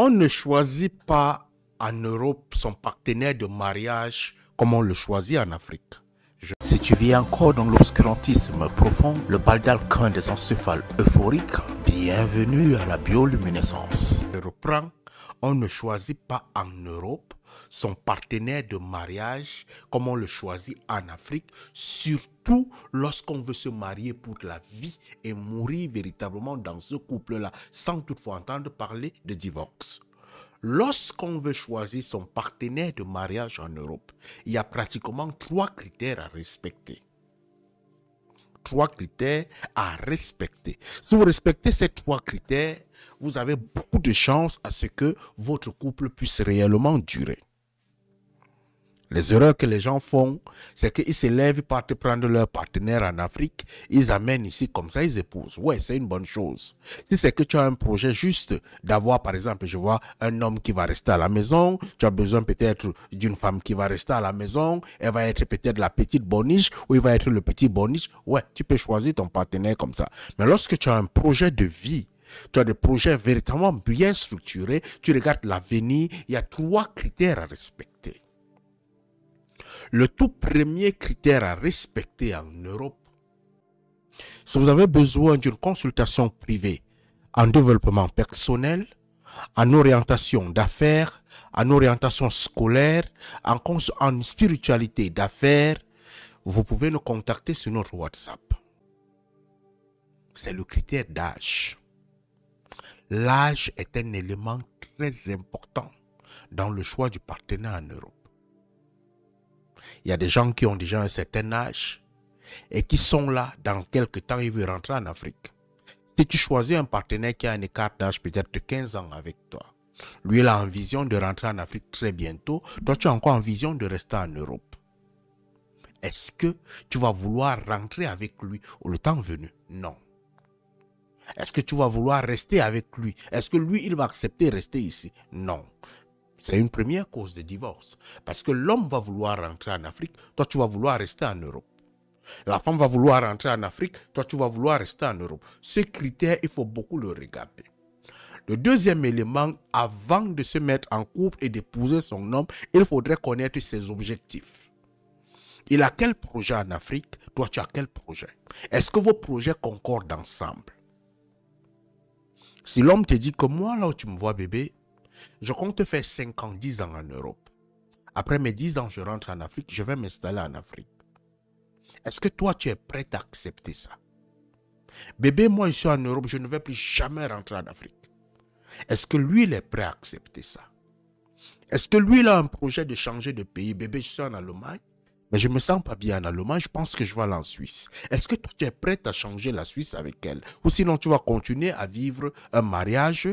On ne choisit pas en Europe son partenaire de mariage comme on le choisit en Afrique. Si tu vis encore dans l'obscurantisme profond, le bal d'alcun des encéphales euphoriques, bienvenue à la bioluminescence. Je reprends, on ne choisit pas en Europe son partenaire de mariage comme on le choisit en Afrique, surtout lorsqu'on veut se marier pour la vie et mourir véritablement dans ce couple-là, sans toutefois entendre parler de divorce. Lorsqu'on veut choisir son partenaire de mariage en Europe, il y a pratiquement 3 critères à respecter. 3 critères à respecter. Si vous respectez ces 3 critères, vous avez beaucoup de chances à ce que votre couple puisse réellement durer. Les erreurs que les gens font, c'est qu'ils se lèvent, ils partent prendre leur partenaire en Afrique, ils amènent ici comme ça, ils épousent. Ouais, c'est une bonne chose. Si c'est que tu as un projet juste d'avoir, par exemple, je vois un homme qui va rester à la maison, tu as besoin peut-être d'une femme qui va rester à la maison, elle va être peut-être la petite boniche ou il va être le petit boniche. Ouais, tu peux choisir ton partenaire comme ça. Mais lorsque tu as un projet de vie, tu as des projets véritablement bien structurés, tu regardes l'avenir, il y a 3 critères à respecter. Le tout premier critère à respecter en Europe, si vous avez besoin d'une consultation privée en développement personnel, en orientation d'affaires, en orientation scolaire, en spiritualité d'affaires, vous pouvez nous contacter sur notre WhatsApp. C'est le critère d'âge. L'âge est un élément très important dans le choix du partenaire en Europe. Il y a des gens qui ont déjà un certain âge et qui sont là dans quelques temps, ils veulent rentrer en Afrique. Si tu choisis un partenaire qui a un écart d'âge peut-être de 15 ans avec toi, lui il a en vision de rentrer en Afrique très bientôt, toi tu as encore en vision de rester en Europe. Est-ce que tu vas vouloir rentrer avec lui au temps venu? Non. Est-ce que tu vas vouloir rester avec lui? Est-ce que lui il va accepter de rester ici? Non. C'est une première cause de divorce. Parce que l'homme va vouloir rentrer en Afrique, toi tu vas vouloir rester en Europe. La femme va vouloir rentrer en Afrique, toi tu vas vouloir rester en Europe. Ce critère, il faut beaucoup le regarder. Le deuxième élément, avant de se mettre en couple et d'épouser son homme, il faudrait connaître ses objectifs. Il a quel projet en Afrique? Toi tu as quel projet? Est-ce que vos projets concordent ensemble? Si l'homme te dit que moi là où tu me vois bébé, je compte faire 5 ans, 10 ans en Europe. Après mes 10 ans, je rentre en Afrique, je vais m'installer en Afrique. Est-ce que toi, tu es prêt à accepter ça? Bébé, moi, je suis en Europe, je ne vais plus jamais rentrer en Afrique. Est-ce que lui, il est prêt à accepter ça? Est-ce que lui, il a un projet de changer de pays? Bébé, je suis en Allemagne, mais je ne me sens pas bien en Allemagne, je pense que je vais aller en Suisse. Est-ce que toi, tu es prêt à changer la Suisse avec elle? Ou sinon, tu vas continuer à vivre un mariage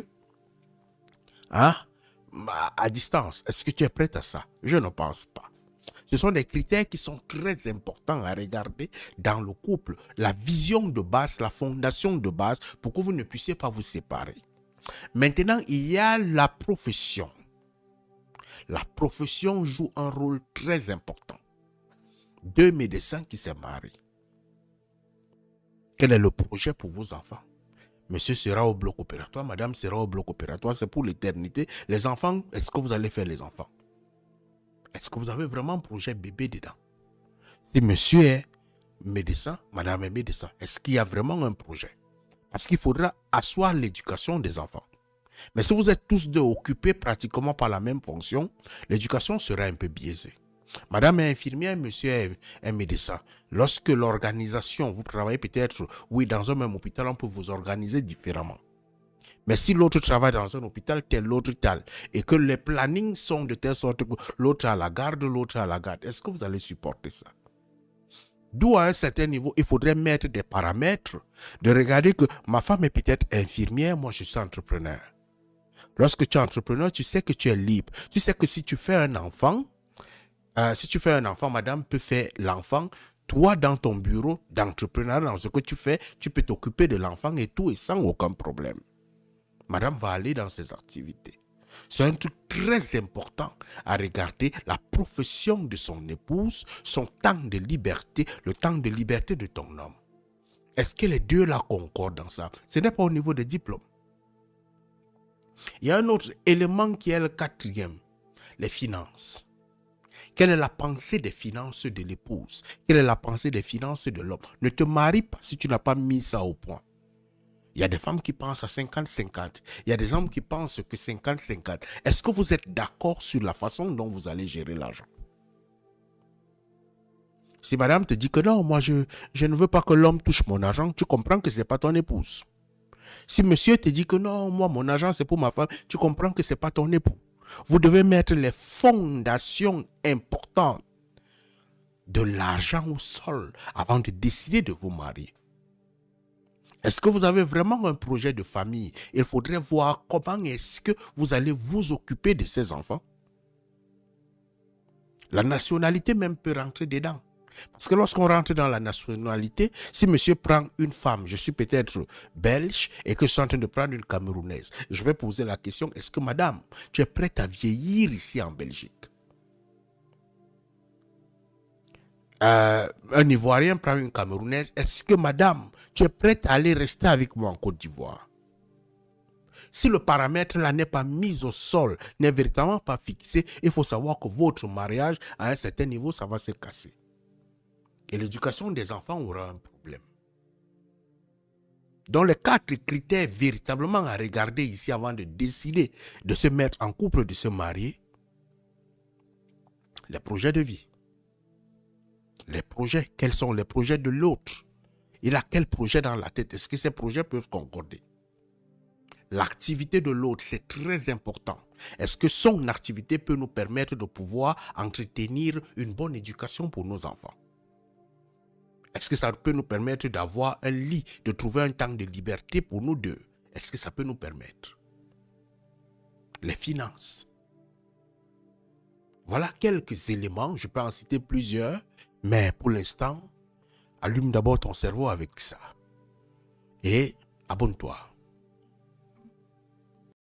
à distance? Est-ce que tu es prête à ça? Je ne pense pas. Ce sont des critères qui sont très importants à regarder dans le couple. La vision de base, la fondation de base, pour que vous ne puissiez pas vous séparer. Maintenant, il y a la profession. La profession joue un rôle très important. 2 médecins qui se marient. Quel est le projet pour vos enfants? Monsieur sera au bloc opératoire, madame sera au bloc opératoire, c'est pour l'éternité. Les enfants, est-ce que vous allez faire les enfants? Est-ce que vous avez vraiment un projet bébé dedans? Si monsieur est médecin, madame est médecin, est-ce qu'il y a vraiment un projet? Parce qu'il faudra asseoir l'éducation des enfants. Mais si vous êtes tous deux occupés pratiquement par la même fonction, l'éducation sera un peu biaisée. Madame est infirmière, monsieur est médecin. Lorsque l'organisation, vous travaillez peut-être, oui, dans un même hôpital, on peut vous organiser différemment. Mais si l'autre travaille dans un hôpital tel, l'autre tel, et que les plannings sont de telle sorte que l'autre à la garde, l'autre à la garde, est-ce que vous allez supporter ça? D'où à un certain niveau, il faudrait mettre des paramètres, de regarder que ma femme est peut-être infirmière, moi je suis entrepreneur. Lorsque tu es entrepreneur, tu sais que tu es libre. Tu sais que si tu fais un enfant, madame peut faire l'enfant. Toi, dans ton bureau d'entrepreneur, dans ce que tu fais, tu peux t'occuper de l'enfant et tout, et sans aucun problème. Madame va aller dans ses activités. C'est un truc très important à regarder, la profession de son épouse, son temps de liberté, le temps de liberté de ton homme. Est-ce que les deux là concordent dans ça? Ce n'est pas au niveau des diplômes. Il y a un autre élément qui est le quatrième, les finances. Quelle est la pensée des finances de l'épouse? Quelle est la pensée des finances de l'homme? Ne te marie pas si tu n'as pas mis ça au point. Il y a des femmes qui pensent à 50-50. Il y a des hommes qui pensent que 50-50. Est-ce que vous êtes d'accord sur la façon dont vous allez gérer l'argent? Si madame te dit que non, moi je ne veux pas que l'homme touche mon argent, tu comprends que ce n'est pas ton épouse. Si monsieur te dit que non, moi mon argent c'est pour ma femme, tu comprends que ce n'est pas ton époux. Vous devez mettre les fondations importantes de l'argent au sol avant de décider de vous marier. Est-ce que vous avez vraiment un projet de famille? Il faudrait voir comment est-ce que vous allez vous occuper de ces enfants. La nationalité même peut rentrer dedans. Parce que lorsqu'on rentre dans la nationalité, si monsieur prend une femme, je suis peut-être belge et que je suis en train de prendre une camerounaise, je vais poser la question, est-ce que madame, tu es prête à vieillir ici en Belgique? Un Ivoirien prend une camerounaise, est-ce que madame, tu es prête à aller rester avec moi en Côte d'Ivoire? Si le paramètre là n'est pas mis au sol, n'est véritablement pas fixé, il faut savoir que votre mariage, à un certain niveau, ça va se casser. Et l'éducation des enfants aura un problème. Donc les 4 critères véritablement à regarder ici avant de décider de se mettre en couple, de se marier, les projets de vie. Les projets, quels sont les projets de l'autre? Il a quel projet dans la tête? Est-ce que ces projets peuvent concorder? L'activité de l'autre, c'est très important. Est-ce que son activité peut nous permettre de pouvoir entretenir une bonne éducation pour nos enfants? Est-ce que ça peut nous permettre d'avoir un lit, de trouver un temps de liberté pour nous deux? Est-ce que ça peut nous permettre? Les finances. Voilà quelques éléments, je peux en citer plusieurs, mais pour l'instant, allume d'abord ton cerveau avec ça. Et abonne-toi.